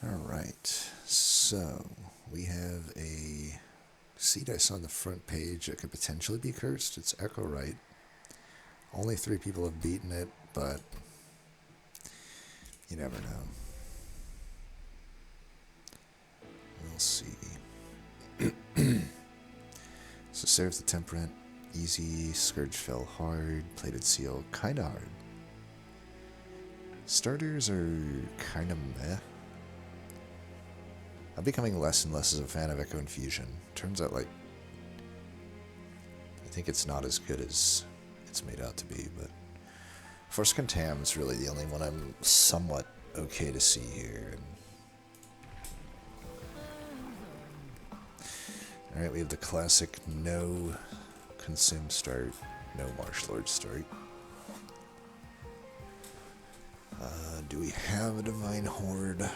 Alright, so we have a seed I saw on the front page that could potentially be cursed. It's Echo Right. Only 3 people have beaten it, but you never know. We'll see. So Seraph the Temperate, easy. Scourge fell hard. Plated Seal, kinda hard. Starters are kinda meh. I'm becoming less and less as a fan of Echo Infusion. Turns out, like, I think it's not as good as it's made out to be, but Force Contam is really the only one I'm somewhat okay to see here. Alright, we have the classic no consume start, no Marsh Lord start. Do we have a Divine Horde?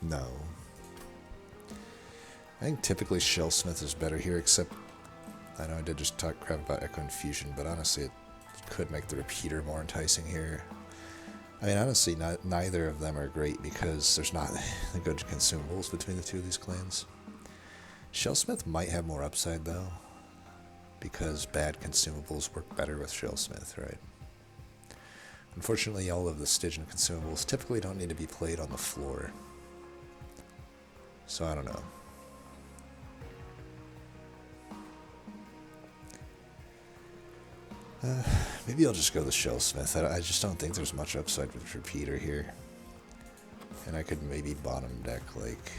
No. I think typically Shellsmith is better here, except I know I did just talk crap about Echo Infusion, but honestly it could make the Repeater more enticing here. I mean, honestly, neither of them are great because there's not the good consumables between the two of these clans. Shellsmith might have more upside, though, because bad consumables work better with Shellsmith, right? Unfortunately, all of the Stygian consumables typically don't need to be played on the floor. So I don't know. Maybe I'll just go with Shellsmith. I just don't think there's much upside with Repeater here. And I could maybe bottom deck, like,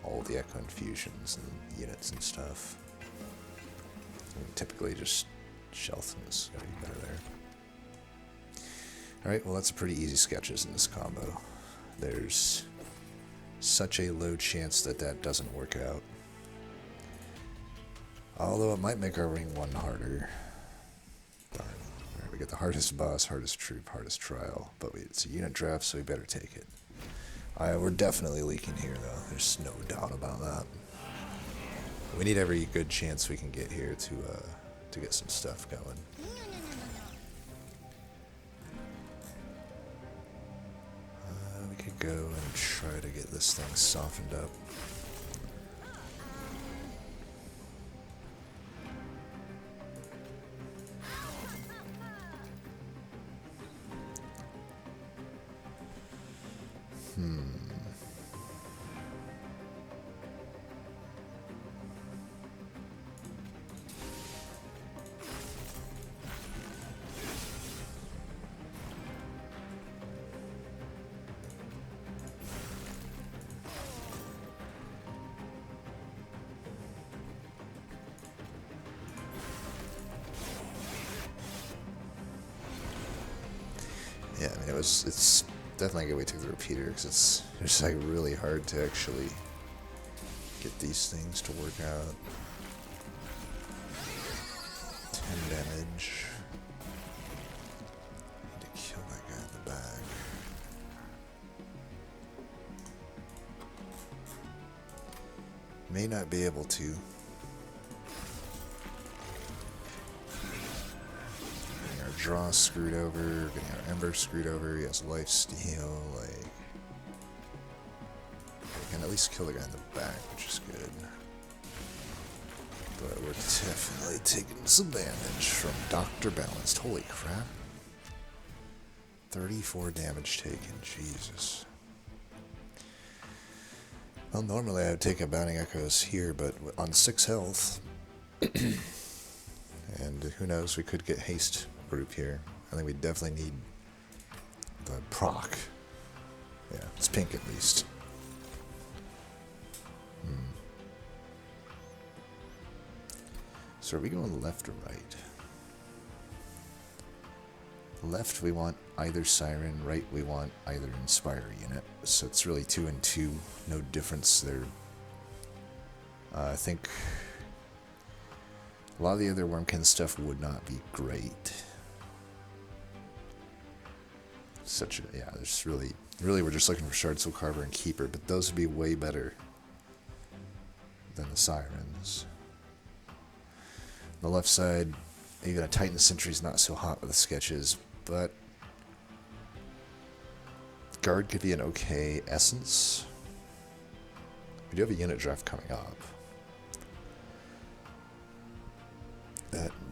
all the Echo Infusions and units and stuff. I mean, typically just Shellsmith is going to be better there. Alright, well that's pretty easy sketches in this combo. There's such a low chance that that doesn't work out. Although it might make our ring 1 harder. Darn. Alright, we get the hardest boss, hardest troop, hardest trial. But it's a unit draft, so we better take it. We're definitely leaking here, though. There's no doubt about that. We need every good chance we can get here to get some stuff going. We could go and try to get this thing softened up. Yeah, I mean, it's definitely a good way to take the Repeater, because it's just like really hard to actually get these things to work out. 10 damage. Need to kill that guy in the back. May not be able to. Draw screwed over, getting our Ember screwed over, he has lifesteal, like... We can at least kill the guy in the back, which is good. But we're definitely taking some damage from Dr. Balanced. Holy crap. 34 damage taken, Jesus. Well, normally I would take a Bounding Echoes here, but on 6 health... and who knows, we could get haste group here. I think we definitely need the proc. Yeah, it's pink at least. So are we going left or right? Left we want either Siren, right we want either Inspire unit. So it's really 2 and 2, no difference there. I think a lot of the other Wormkin stuff would not be great. Yeah, there's really we're just looking for Shard Soul Carver and Keeper, but those would be way better than the Sirens. On the left side, even a Titan Sentry's not so hot with the sketches, but Guard could be an okay essence. We do have a unit draft coming up.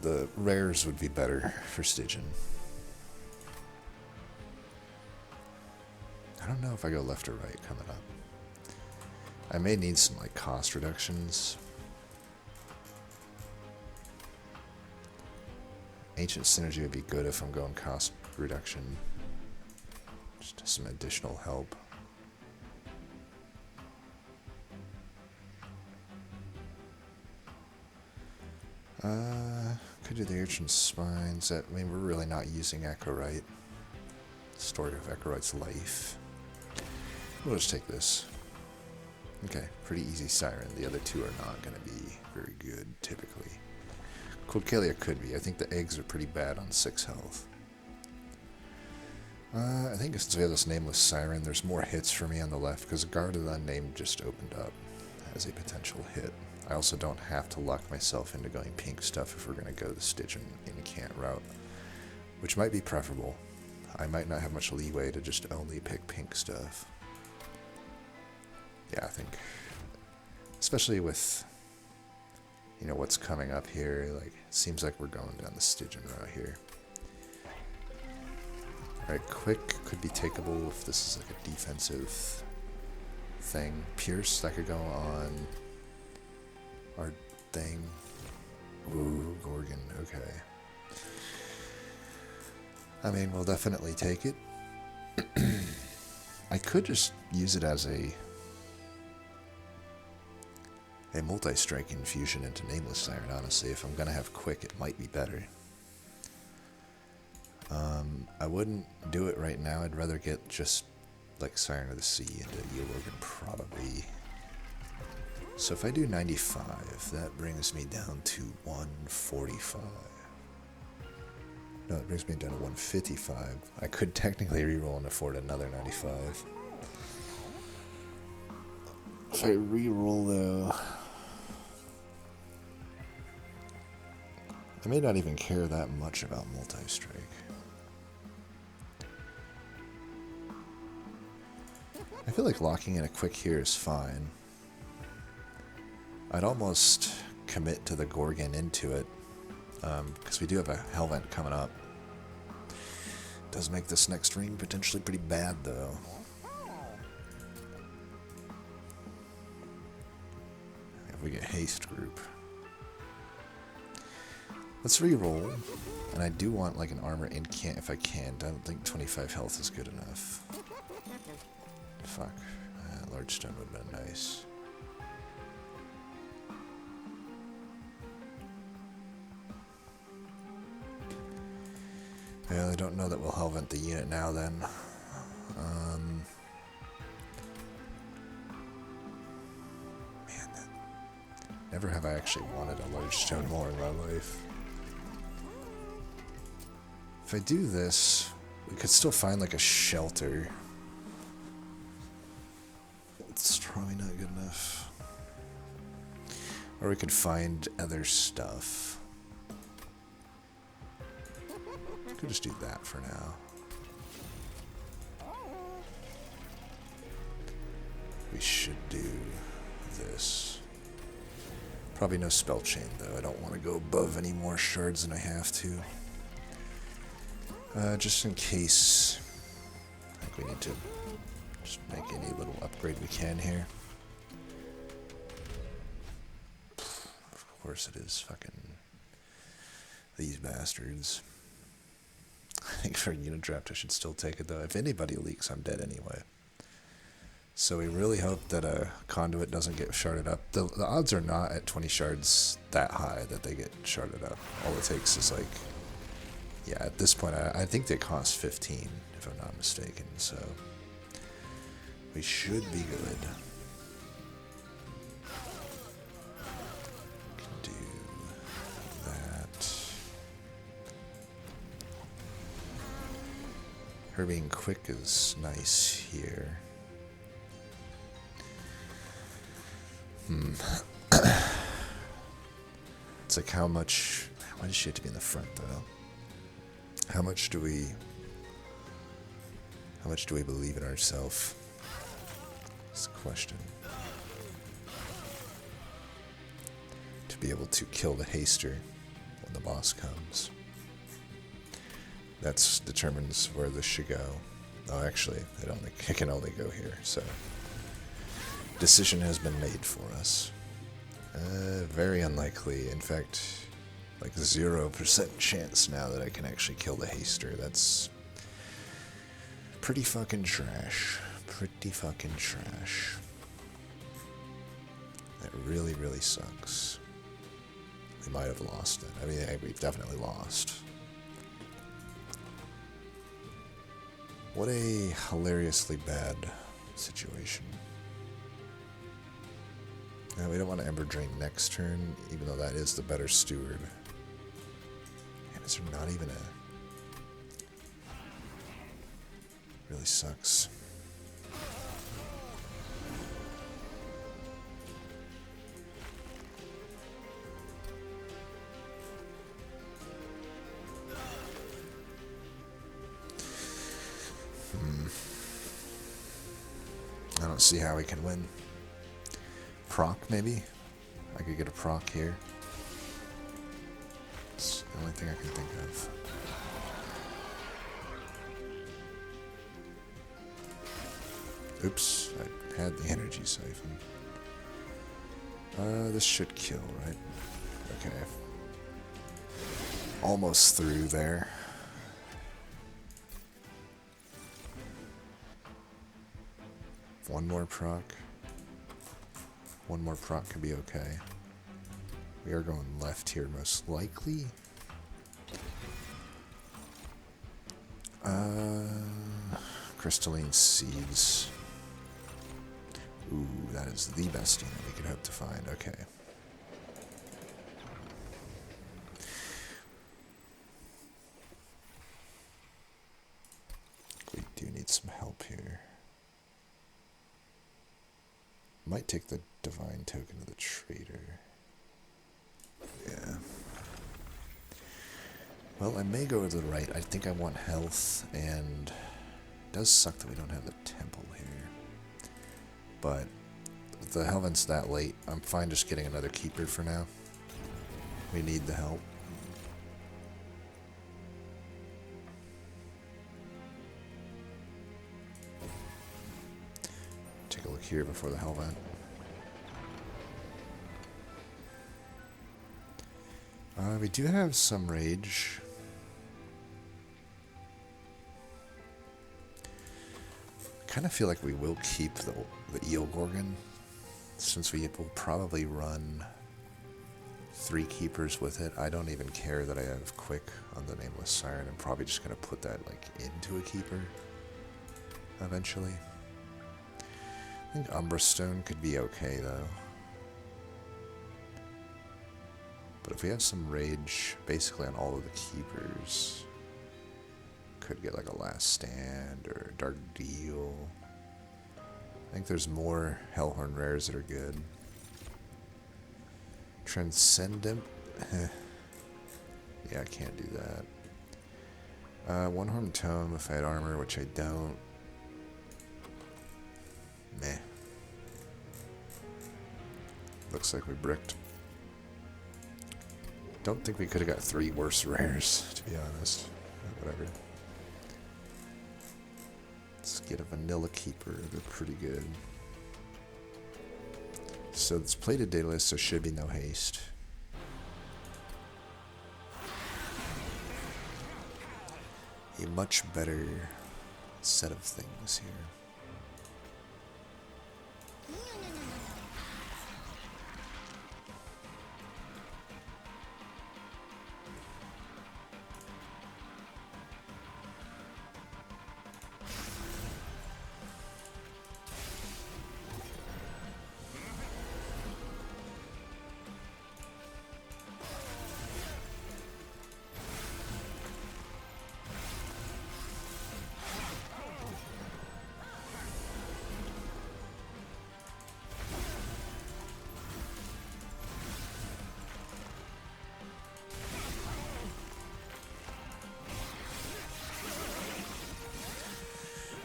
The rares would be better for Stygian. I don't know if I go left or right coming up. I may need some like cost reductions. Ancient Synergy would be good if I'm going cost reduction. Just some additional help. Could do the Urchin Spines. I mean, we're really not using Echo Right. Story of Echo Right's life. We'll just take this. Okay, pretty easy Siren. The other two are not going to be very good, typically. Quilcalia could be. I think the eggs are pretty bad on 6 health. I think since we have this nameless Siren, there's more hits for me on the left, because Guard of the Unnamed just opened up as a potential hit. I also don't have to lock myself into going pink stuff if we're going to go the Stygian Incant route, which might be preferable. I might not have much leeway to just only pick pink stuff. Yeah, I think, especially with, you know, what's coming up here, like, it seems like we're going down the Stygian route here. Alright, Quick could be takeable if this is like a defensive thing. Pierce, that could go on our thing. Ooh, Gorgon, okay. I mean, we'll definitely take it. I could just use it as a multi-strike infusion into Nameless Siren, honestly. If I'm going to have Quick, it might be better. I wouldn't do it right now. I'd rather get just like Siren of the Sea into Eologan, probably. So if I do 95, that brings me down to 145. No, it brings me down to 155. I could technically reroll and afford another 95. If I reroll though, I may not even care that much about multi-strike. I feel like locking in a Quick here is fine. I'd almost commit to the Gorgon into it, because we do have a Hellvent coming up. Does make this next ring potentially pretty bad, though. If we get Haste Group. Let's re-roll, and I do want like an Armor Incant if I can. I don't think 25 health is good enough. Fuck. Large Stone would have been nice. Yeah, I don't know that we'll Hellvent the unit now then. Man, never have I actually wanted a Large Stone more in my life. If I do this, we could still find like a shelter. It's probably not good enough. Or we could find other stuff. Could just do that for now. We should do this. Probably no spell chain though. I don't want to go above any more shards than I have to. Just in case. I think we need to just make any little upgrade we can here. Of course it is fucking these bastards. I think for a unit draft I should still take it though. If anybody leaks, I'm dead anyway. So we really hope that a conduit doesn't get sharded up. The odds are not at 20 shards that high that they get sharded up. All it takes is like, yeah, at this point I think they cost 15 if I'm not mistaken. So we should be good. Can do that. Her being quick is nice here. It's like how much... Why does she have to be in the front though? How much do we... How much do we believe in ourselves? That's the question. To be able to kill the haster when the boss comes. That determines where this should go. Oh, actually, it can only go here, so... Decision has been made for us. Very unlikely. In fact, like 0% chance now that I can actually kill the haster. That's pretty fucking trash. Pretty fucking trash. That really, really sucks. We might have lost it. I mean, we've definitely lost. What a hilariously bad situation. We don't want to Ember Drain next turn, even though that is the better steward. And is there not even a... Really sucks. I don't see how we can win. Proc, maybe? I could get a proc here. It's the only thing I can think of. Oops, I had the energy siphon. This should kill, right? Okay. Almost through there. One more proc. One more proc could be okay. We are going left here, most likely. Crystalline Seeds. Ooh, that is the best thing that we could hope to find. Okay. We do need some help here. Might take the Divine Token of the Trader. Yeah. Well, I may go to the right. I think I want health, and it does suck that we don't have the temple here. But if the Helven's that late, I'm fine just getting another keeper for now. We need the help. Take a look here before the Helven. We do have some rage. I kind of feel like we will keep the Eel Gorgon, since we will probably run 3 keepers with it. I don't even care that I have Quick on the Nameless Siren. I'm probably just going to put that like into a keeper eventually. I think Umbra Stone could be okay though. But if we have some rage basically on all of the keepers, could get like a Last Stand or Dark Deal. I think there's more Hellhorn rares that are good. Transcendent? Yeah, I can't do that. One Horn Tome if I had armor, which I don't. Meh. Looks like we bricked. Don't think we could have got 3 worse rares, to be honest. Whatever. Let's get a Vanilla Keeper. They're pretty good. So it's plated data list, so should be no haste. A much better set of things here.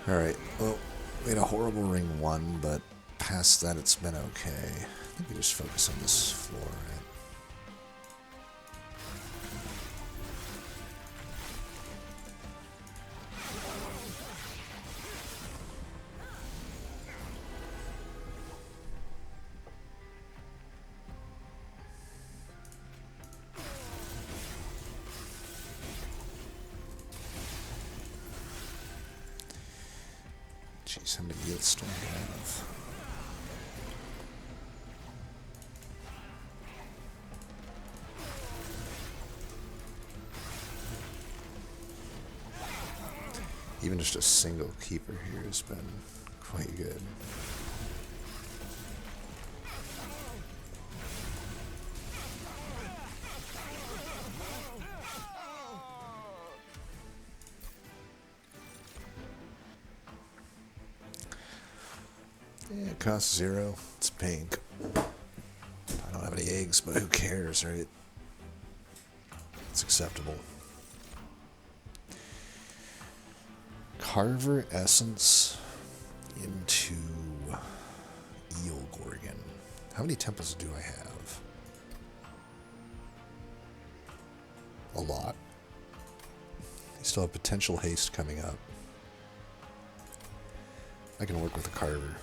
Alright, well, we had a horrible ring 1, but past that it's been okay. I think we just focus on this floor, right? Jeez, how many yields do I have? Even just a single keeper here has been quite good. Yeah, it costs 0. It's pink. I don't have any eggs, but who cares, right? It's acceptable. Carver Essence into Eel Gorgon. How many temples do I have? A lot. I still have potential haste coming up. I can work with a Carver.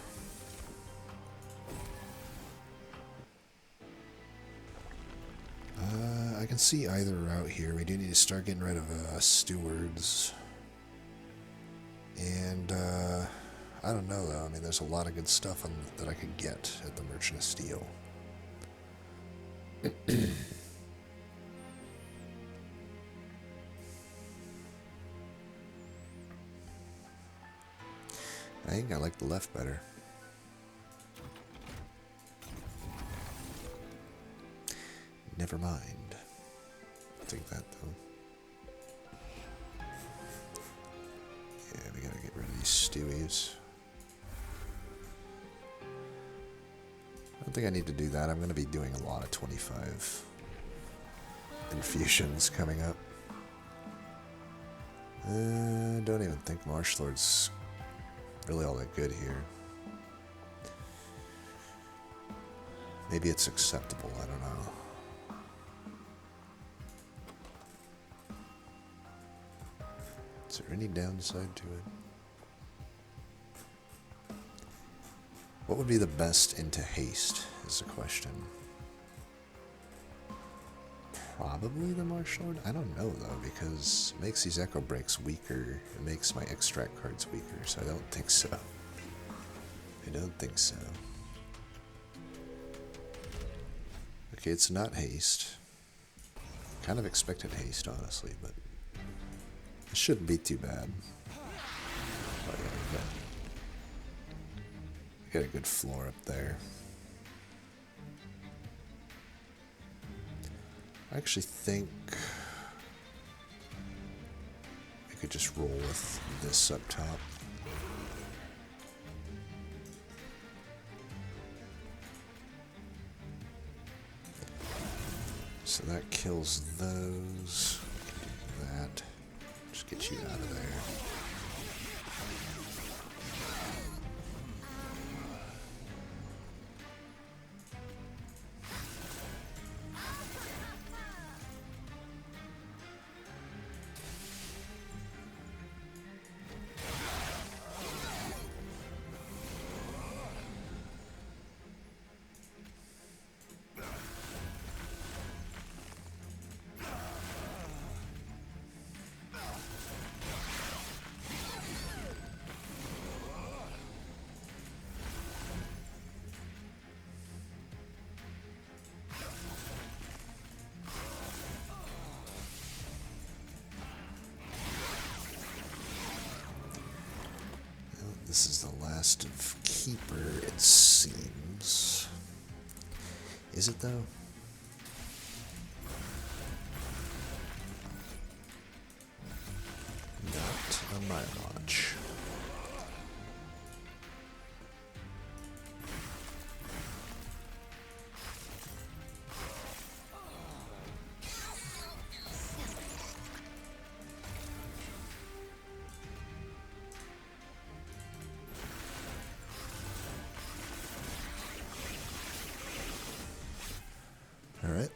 I can see either route here. We do need to start getting rid of stewards. And, I don't know though. I mean, there's a lot of good stuff that I could get at the Merchant of Steel. I think I like the left better. Never mind. I'll take that though. Yeah, we gotta get rid of these stewies. I don't think I need to do that. I'm gonna be doing a lot of 25 infusions coming up. Don't even think Marsh Lord's really all that good here. Maybe it's acceptable, I don't know. Is there any downside to it? What would be the best into haste is the question. Probably the Marsh Lord? I don't know though, because it makes these Echo Breaks weaker. It makes my extract cards weaker, so I don't think so. I don't think so. Okay, it's not haste. Kind of expected haste, honestly, but it shouldn't be too bad. But yeah, we got a good floor up there. I actually think we could just roll with this up top. So that kills those. That. Just get you out of there. This is the last of Keeper, it seems. Is it though? Not on my watch. Alright.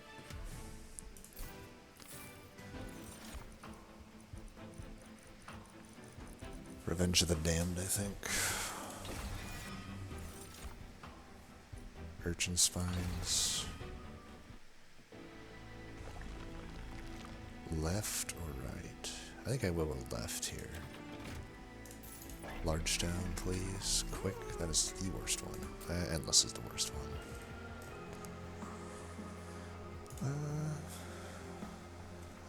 Revenge of the Damned, I think. Urchin Spines. Left or right? I think I will go left here. Large down, please. Quick. That is the worst one. Endless is the worst one.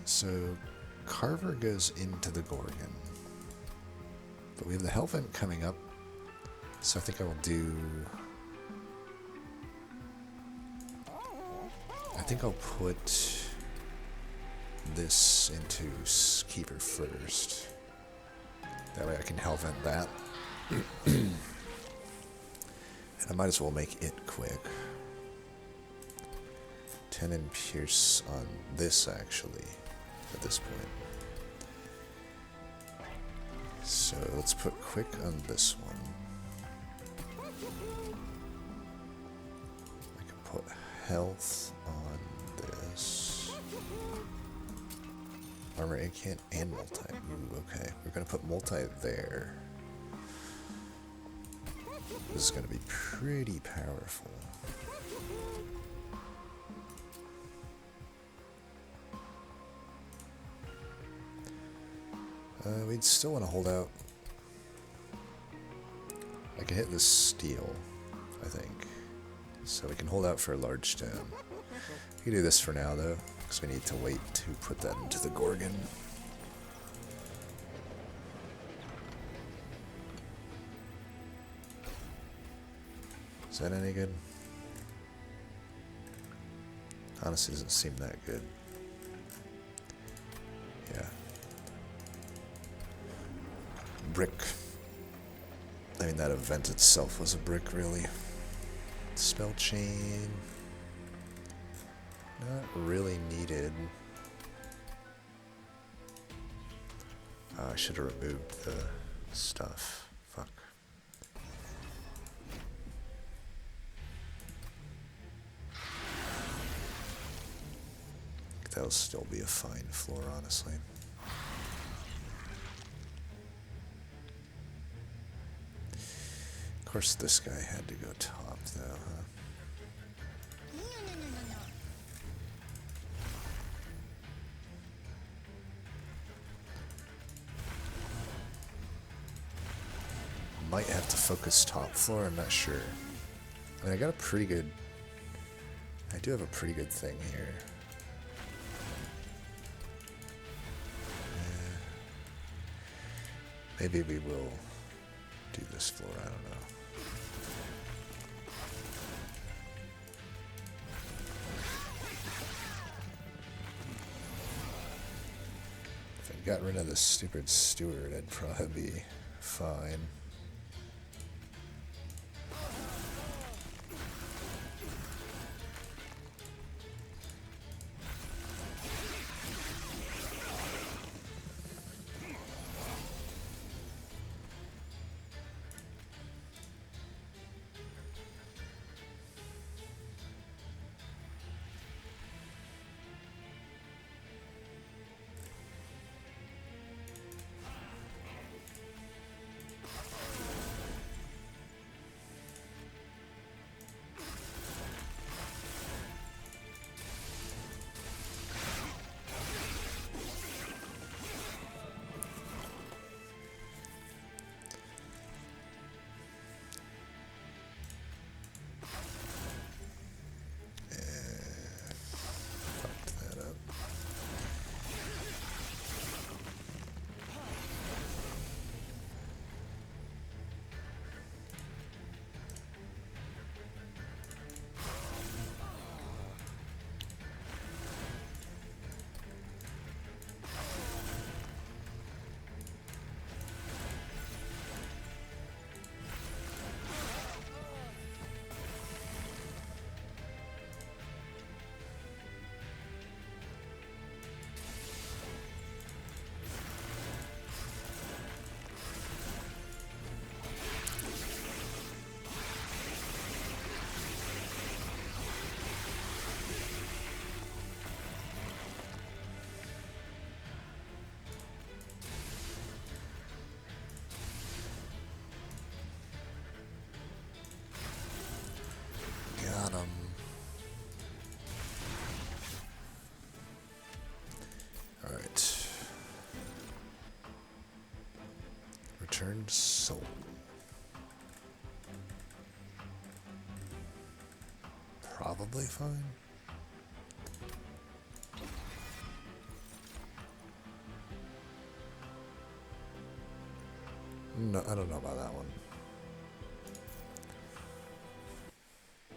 So, Carver goes into the Gorgon. But we have the Hellvent coming up. So I think I will do... I think I'll put this into Keeper first. That way I can Hellvent that. And I might as well make it quick. 10 and Pierce on this, actually, at this point. So let's put quick on this one. I can put health on this. Armor incant and multi. Ooh, okay. We're gonna put multi there. This is gonna be pretty powerful. We'd still want to hold out. I can hit this steel, I think. So we can hold out for a large stone. We can do this for now, though, because we need to wait to put that into the Gorgon. Is that any good? Honestly, doesn't seem that good. Yeah. Brick. I mean, that event itself was a brick, really. Spell chain. Not really needed. I should have removed the stuff. Fuck. That'll still be a fine floor, honestly. Of course, this guy had to go top, though, huh? Might have to focus top floor, I'm not sure. I mean, I got a pretty good... I do have a pretty good thing here. Maybe we will do this floor, I don't know. If I got rid of this stupid steward, I'd probably be fine. Returned soul. Probably fine. No, I don't know about that one.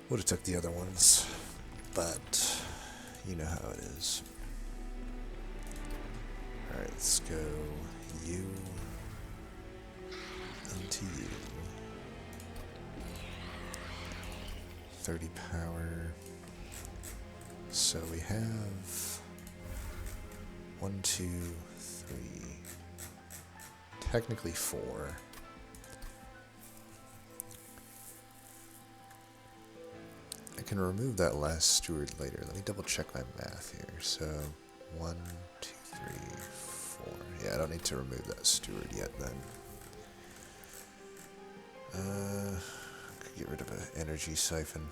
Would have took the other ones, but you know how it is. Alright, let's go you into you. 30 power. So we have 1, 2, 3. Technically 4. I can remove that last steward later. Let me double check my math here. So 1, 2, 3, 4. Yeah, I don't need to remove that steward yet then. Could get rid of an energy siphon.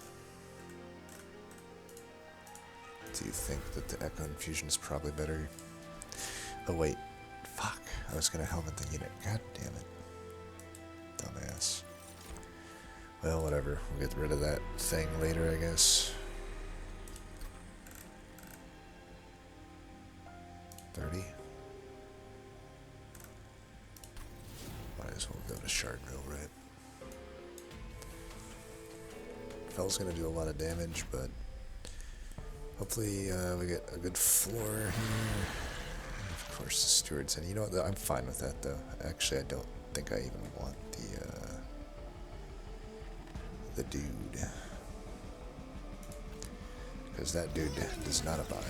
Do you think that the Echo Infusion is probably better? Oh wait, fuck. I was gonna helmet the unit. God damn it. Dumbass. Well, whatever. We'll get rid of that thing later, I guess. 30. Might as well go to Shardville, right? Fell's gonna do a lot of damage, but hopefully we get a good floor here. And of course, the stewards. And you know what? I'm fine with that, though. Actually, I don't think I even want the dude, because that dude does not abide.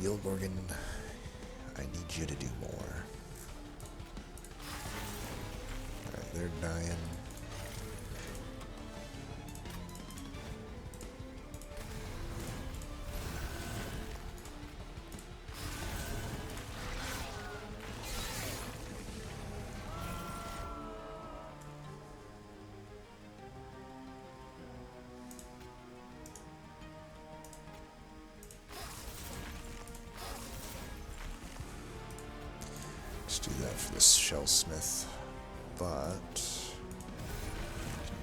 Yilgorgon, I need you to do more. Alright, they're dying. Let's do that for this Shellsmith, but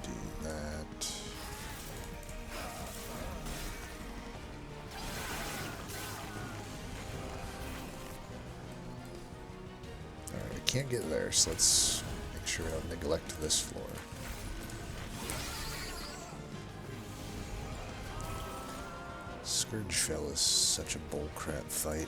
do that. Alright, we can't get there, so let's make sure we don't neglect this floor. Scourgefell is such a bullcrap fight.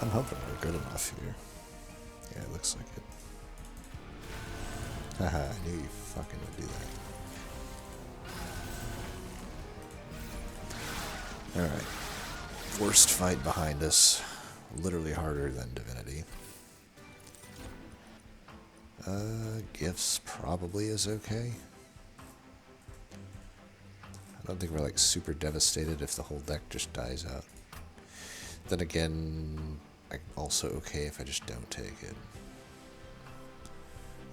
I'm hoping we're good enough here. Yeah, it looks like it. Haha, I knew you fucking would do that. Alright. Worst fight behind us. Literally harder than Divinity. Gifts probably is okay. I don't think we're like super devastated if the whole deck just dies out. Then again, I'm also okay if I just don't take it.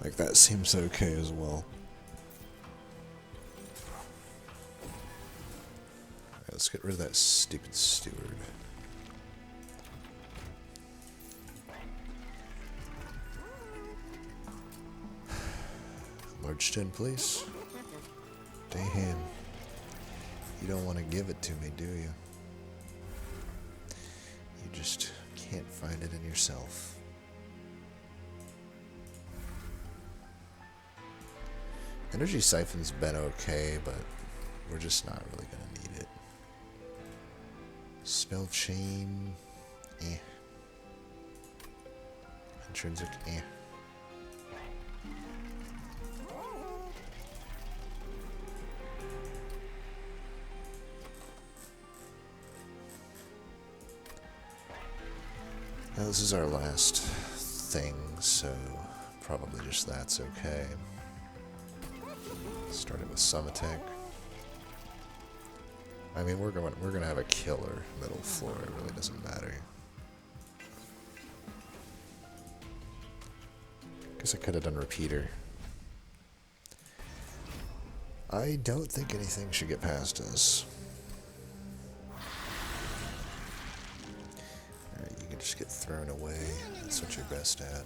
Like, that seems okay as well. Alright, let's get rid of that stupid steward. Large tin, please. Damn. You don't want to give it to me, do you? You just can't find it in yourself. Energy Siphon's been okay, but we're just not really going to need it. Spell Chain, eh. Intrinsic, eh. Now this is our last thing, so probably just that's okay. Started with some attack. I mean, we're gonna have a killer middle floor. It really doesn't matter. Guess I could have done repeater. I don't think anything should get past us. Alright, you can just get thrown away. That's what you're best at.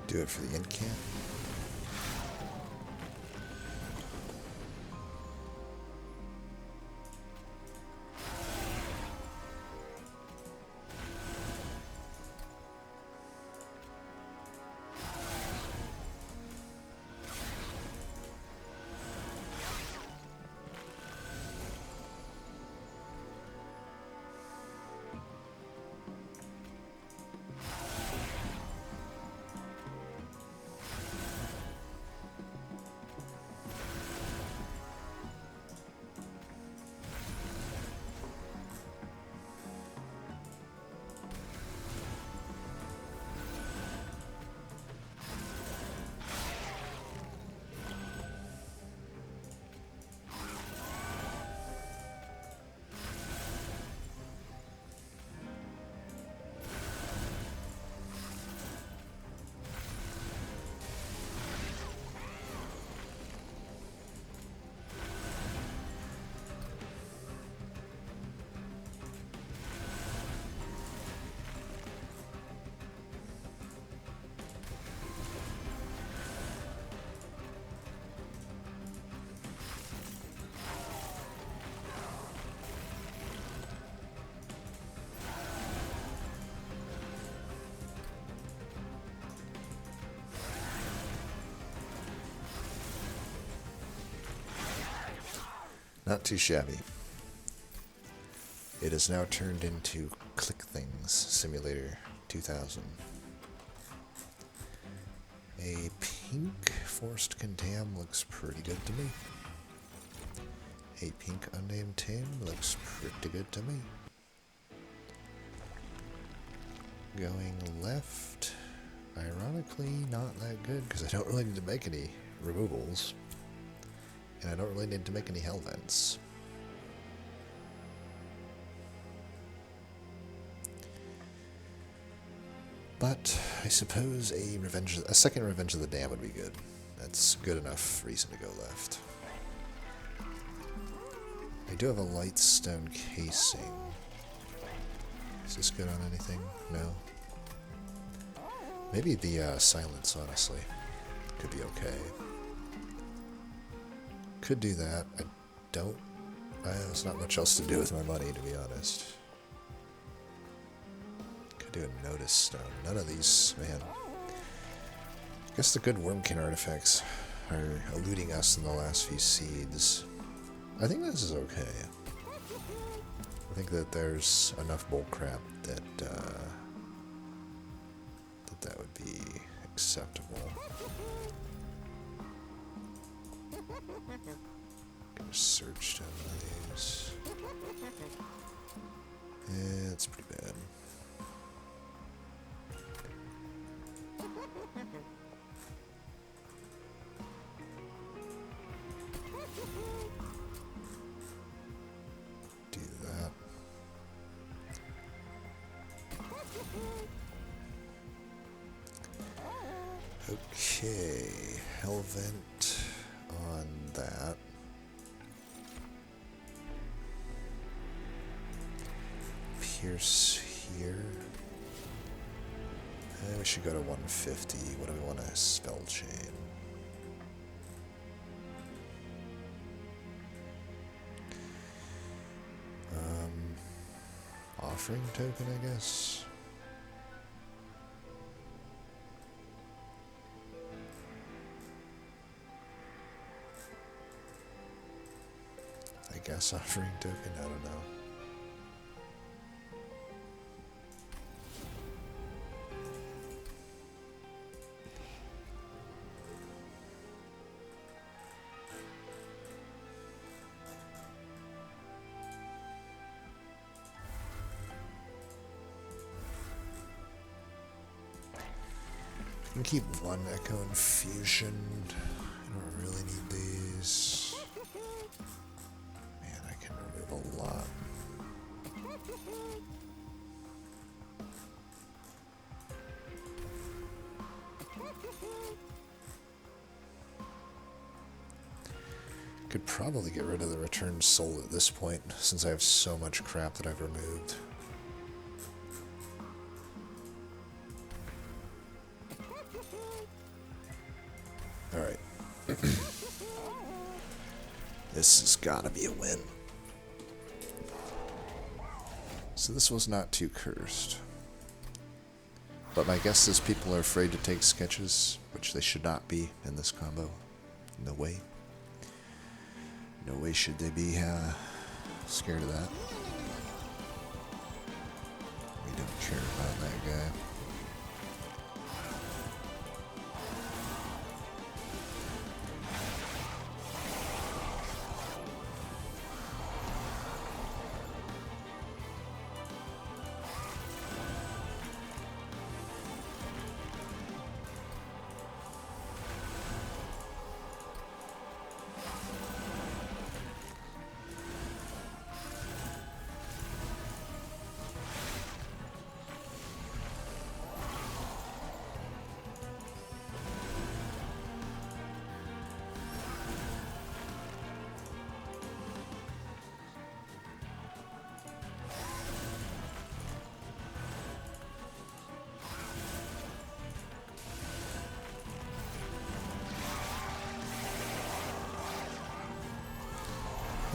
Do it for the incant. Not too shabby. It is now turned into Click Things Simulator 2000. A pink Forced Condemn looks pretty good to me. A pink Unnamed Tin looks pretty good to me. Going left, ironically not that good because I don't really need to make any removals. And I don't really need to make any hell vents. But I suppose a second Revenge of the Dam would be good. That's good enough reason to go left. I do have a Lightstone casing. Is this good on anything? No. Maybe the silence, honestly. Could be okay. Could do that. I don't. There's not much else to do with my money, to be honest. Could do a Notice Stone. None of these, man. I guess the good Wormkin artifacts are eluding us in the last few seeds. I think this is okay. I think that there's enough bullcrap that that would be acceptable. Gonna search down one of these. Yeah, it's pretty bad. Do that. Okay, Hellvent on that. Pierce here. We should go to 150. What do we want to spell chain? Offering token, I guess. Offering token, I don't know. I can keep one Echo Infusion. I don't really need these. Man, I can remove a lot. Could probably get rid of the Returned Soul at this point, since I have so much crap that I've removed. Alright. This has got to be a win. So this was not too cursed. But my guess is people are afraid to take sketches, which they should not be in this combo. No way. No way should they be scared of that. We don't care about that guy.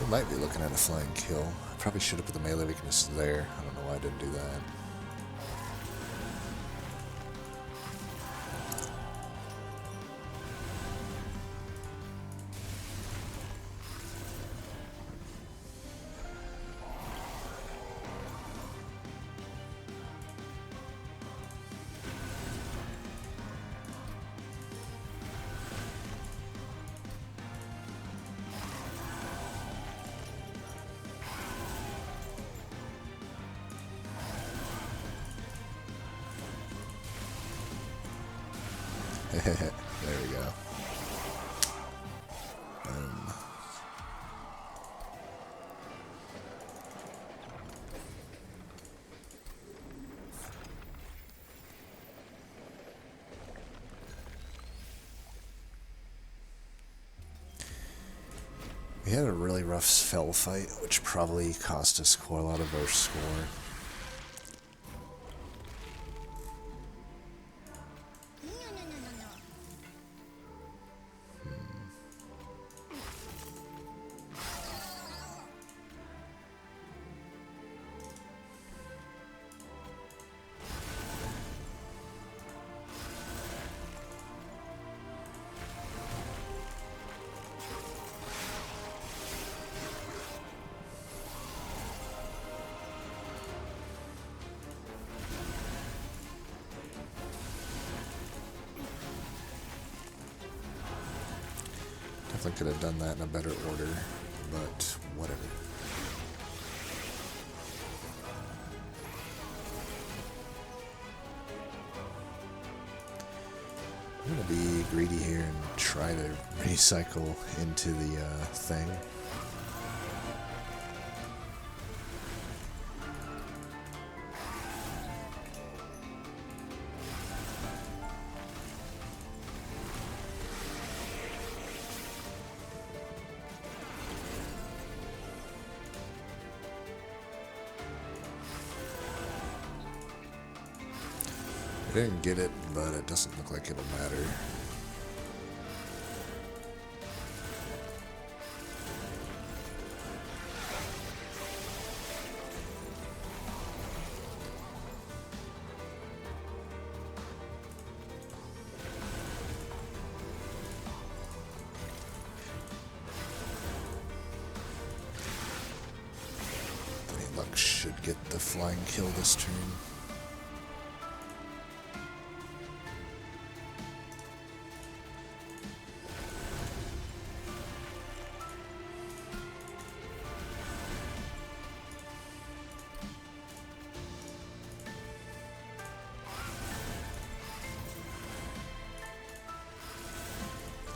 We might be looking at a flying kill. I probably should have put the melee weakness there. I don't know why I didn't do that. There we go. We had a really rough fell fight, which probably cost us quite a lot of our score. Definitely could have done that in a better order, but whatever. I'm gonna be greedy here and try to recycle into the thing. I didn't get it, but it doesn't look like it'll matter. Any luck should get the flying kill this turn.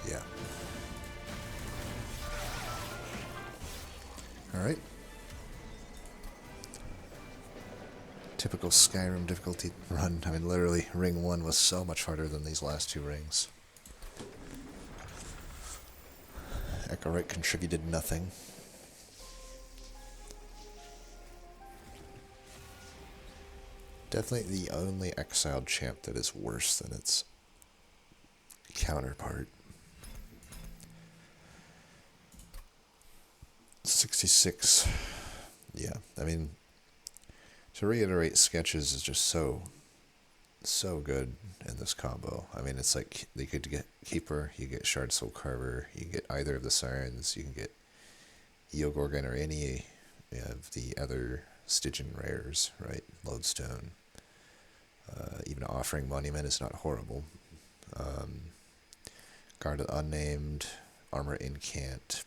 Yeah. Alright. Typical Skyrim difficulty run. I mean, literally, ring 1 was so much harder than these last 2 rings. Echo Right contributed nothing. Definitely the only exiled champ that is worse than its counterpart. 66. Yeah, I mean, to reiterate, Sketches is just so good in this combo. I mean, it's like you could get Keeper, you get Shard Soul Carver, you get either of the Sirens, you can get Eogorgon or any of the other Stygian rares, right? Lodestone. Even Offering Monument is not horrible. Guard Unnamed, Armor Incant.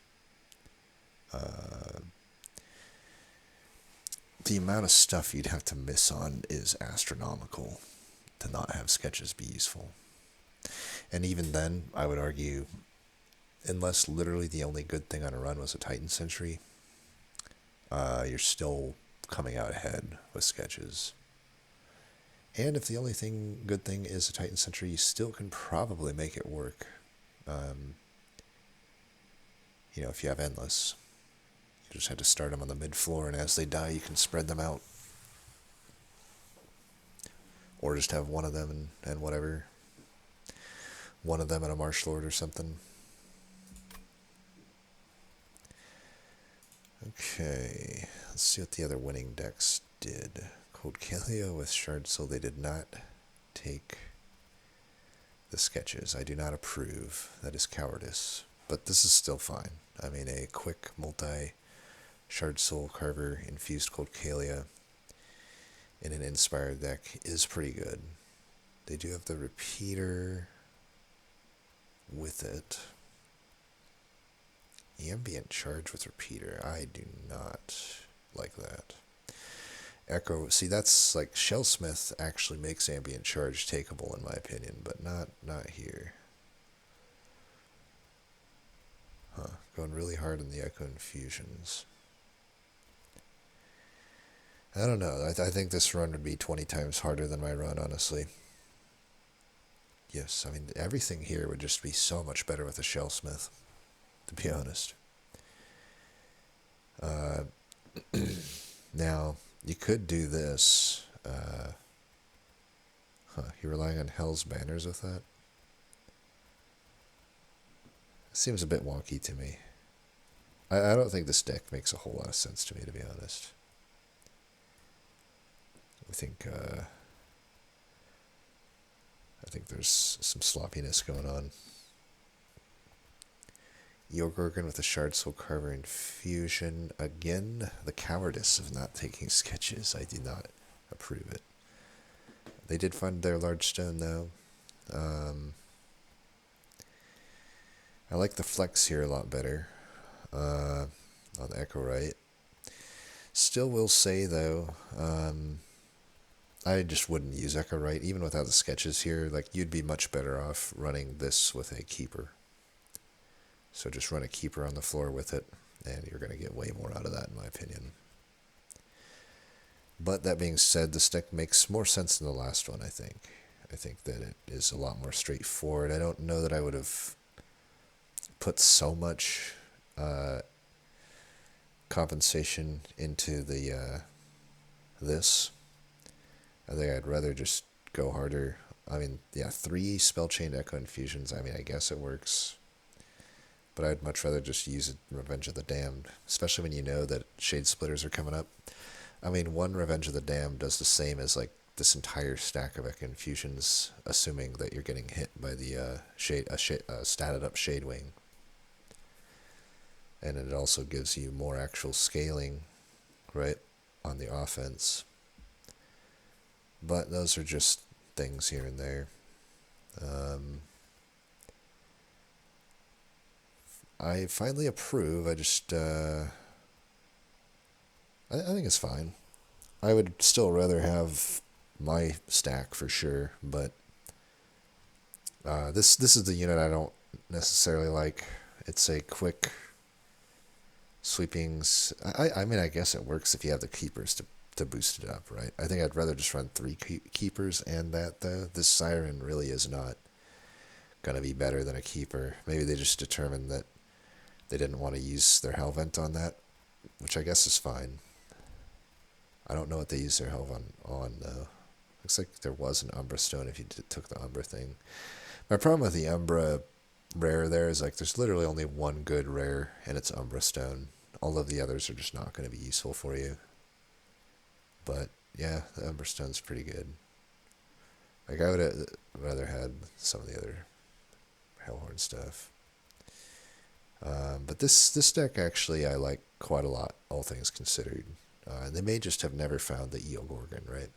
The amount of stuff you'd have to miss on is astronomical to not have Sketches be useful. And even then, I would argue, unless literally the only good thing on a run was a Titan Sentry, you're still coming out ahead with Sketches. And if the only good thing is a Titan Sentry, you still can probably make it work. If you have Endless. You just had to start them on the mid-floor, and as they die, you can spread them out. Or just have one of them and whatever. One of them and a Marsh Lord or something. Okay, let's see what the other winning decks did. Cold Kalia with Shard Soul, they did not take the Sketches. I do not approve. That is cowardice. But this is still fine. I mean, a quick multi-Shard Soul Carver infused Cold Kalia in an inspired deck is pretty good. They do have the repeater with it. Ambient Charge with repeater. I do not like that. Echo, see, that's like Shellsmith actually makes Ambient Charge takeable in my opinion, but not here. Going really hard on the Echo Infusions. I don't know. I think this run would be 20 times harder than my run, honestly. Yes, I mean, everything here would just be so much better with a Shellsmith, to be honest. Now, you could do this. You're relying on Hell's Banners with that? Seems a bit wonky to me. I don't think this deck makes a whole lot of sense to me, to be honest. I think there's some sloppiness going on. Eogorgon with a Shard Soul Carver Infusion. Again, the cowardice of not taking Sketches. I do not approve it. They did find their large stone, though. I like the flex here a lot better on the Echo Right. Still will say though, I just wouldn't use Echo Right even without the sketches here. Like you'd be much better off running this with a keeper. So just run a keeper on the floor with it, and you're going to get way more out of that, in my opinion. But that being said, this deck makes more sense than the last one, I think. I think that it is a lot more straightforward. I don't know that I would have put so much compensation into the this. I think I'd rather just go harder. I mean, yeah, 3 Spellchain Echo Infusions. I mean, I guess it works. But I'd much rather just use Revenge of the Damned, especially when you know that Shade Splitters are coming up. I mean, 1 Revenge of the Damned does the same as like this entire stack of Echo Infusions, assuming that you're getting hit by the statted up Shadewing. And it also gives you more actual scaling, right, on the offense. But those are just things here and there. I finally approve. I just, I think it's fine. I would still rather have my stack for sure, but this is the unit I don't necessarily like. It's a quick sweepings. I mean, I guess it works if you have the keepers to boost it up, right? I think I'd rather just run 3 keepers and that, though. This Siren really is not going to be better than a keeper. Maybe they just determined that they didn't want to use their Hellvent on that, which I guess is fine. I don't know what they use their Hellvent on, though. Looks like there was an Umbra Stone if you took the Umbra thing. My problem with the Umbra rare there is like there's literally only one good rare, and it's Umbra Stone. All of the others are just not going to be useful for you. But yeah, the Umbra Stone's pretty good. Like I would have rather had some of the other Hellhorn stuff. But this deck actually I like quite a lot, all things considered. And they may just have never found the Eel Gorgon, right?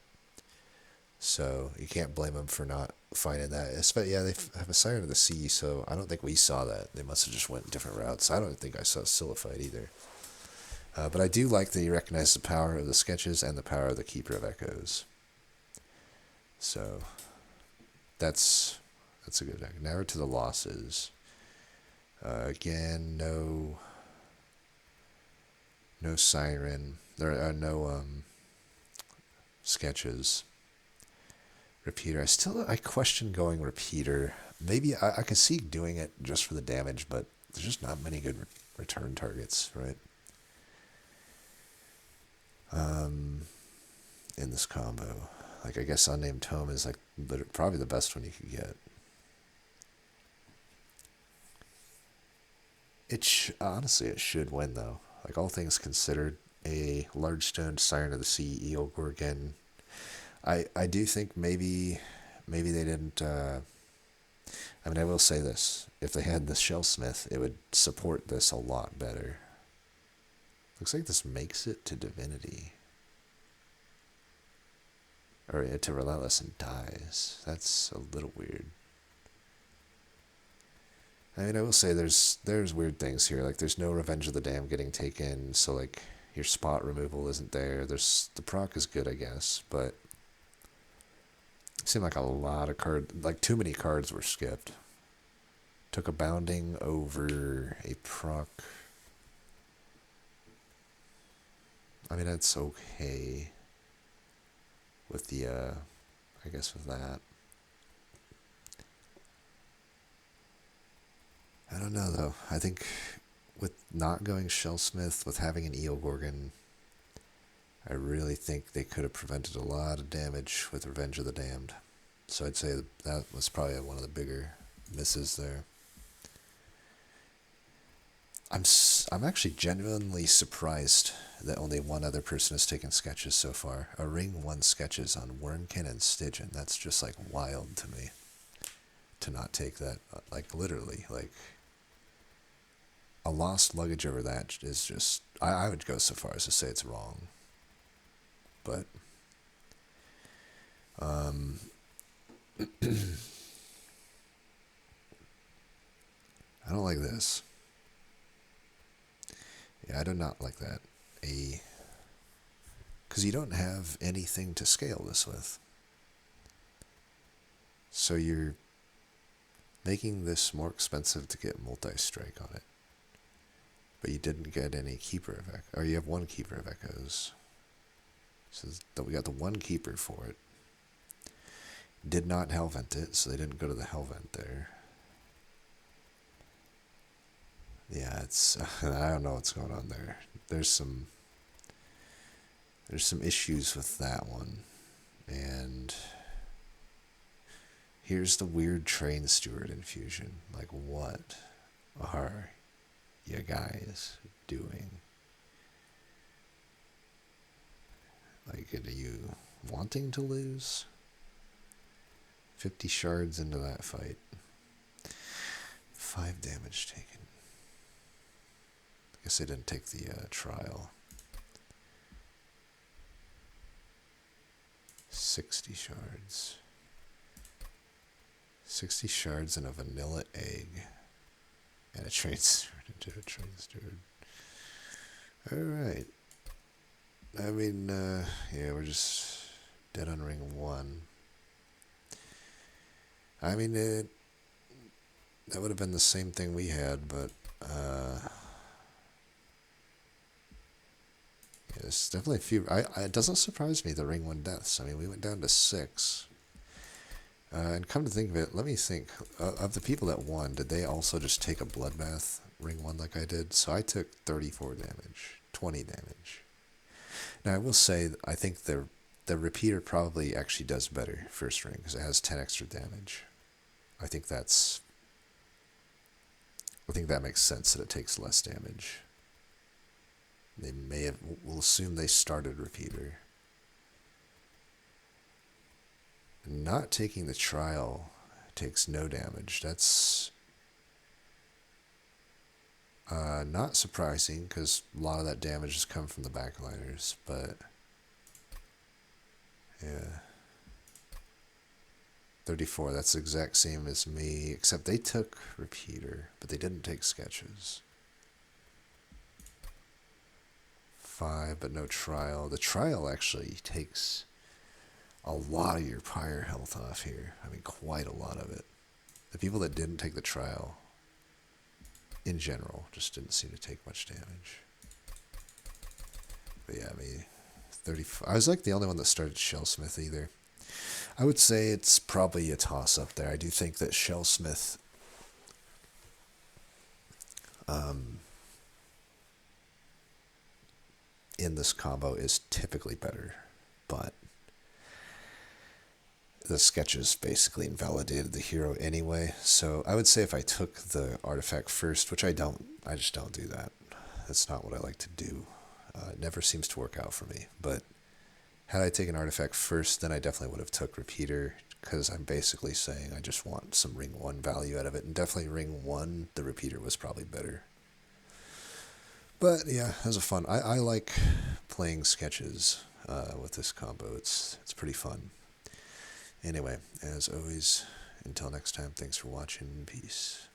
So you can't blame them for not finding that. Yeah, they have a Siren of the Sea, so I don't think we saw that. They must have just went different routes. I don't think I saw Sillified either. But I do like that you recognize the power of the sketches and the power of the Keeper of Echoes. So that's a good deck. Now we're to the losses. Again, no Siren. There are no sketches. Repeater. I question going Repeater. Maybe I could see doing it just for the damage, but there's just not many good return targets, right? In this combo. Like, I guess Unnamed Tome is like probably the best one you could get. Honestly, it should win, though. Like, all things considered, a large stone Siren of the Sea, Eel Gorgon. I do think maybe they didn't. I mean, I will say this: if they had the Shellsmith, it would support this a lot better. Looks like this makes it to Divinity, or to Relentless and dies. That's a little weird. I mean, I will say there's weird things here. Like, there's no Revenge of the Damned getting taken, so like your spot removal isn't there. The proc is good, I guess, but it seemed like a lot of like too many cards were skipped. Took a bounding over a proc. I mean, that's okay with the, I guess with that. I don't know, though. I think with not going Shellsmith, with having an Eel Gorgon, I really think they could have prevented a lot of damage with Revenge of the Damned. So I'd say that was probably one of the bigger misses there. I'm actually genuinely surprised that only one other person has taken sketches so far. A Ring 1 sketches on Wernkin and Stygian. That's just like wild to me. To not take that, like literally, like a lost luggage over that is just, I would go so far as to say it's wrong. But I don't like this. Yeah, I do not like that. Because you don't have anything to scale this with. So you're making this more expensive to get multi-strike on it. But you didn't get any keeper of echo. Or you have one keeper of echoes. So that we got the one keeper for it. Did not hellvent it, so they didn't go to the hellvent there. Yeah, it's I don't know what's going on there. There's some issues with that one. And here's the weird train steward infusion. Like, what are you guys doing? Like, are you wanting to lose? 50 shards into that fight. 5 damage taken. I guess they didn't take the trial. 60 shards. 60 shards and a vanilla egg. And a train steward into a train steward. Alright. I mean, yeah, we're just dead on ring 1. I mean, that would have been the same thing we had, but, yeah, there's definitely a few. It doesn't surprise me, the ring 1 deaths. I mean, we went down to 6. And come to think of it, let me think. Of the people that won, did they also just take a bloodbath ring 1 like I did? So I took 34 damage, 20 damage. Now, I will say, I think the repeater probably actually does better first ring, because it has 10 extra damage. I think that makes sense that it takes less damage. They may have, we'll assume they started repeater. Not taking the trial takes no damage. That's not surprising, because a lot of that damage has come from the backliners, but yeah. 34, that's the exact same as me, except they took repeater, but they didn't take sketches. 5, but no trial. The trial actually takes a lot of your prior health off here. I mean, quite a lot of it. The people that didn't take the trial, in general, just didn't seem to take much damage. But yeah, I mean, 35. I was like the only one that started Shellsmith either. I would say it's probably a toss-up there. I do think that Shellsmith in this combo is typically better, but the sketches basically invalidated the hero anyway. So I would say if I took the artifact first, which I just don't do that. That's not what I like to do. It never seems to work out for me. But had I taken artifact first, then I definitely would have took repeater, because I'm basically saying I just want some ring 1 value out of it. And definitely ring 1, the repeater was probably better. But yeah, it was a fun. I like playing sketches with this combo. It's pretty fun. Anyway, as always, until next time, thanks for watching. Peace.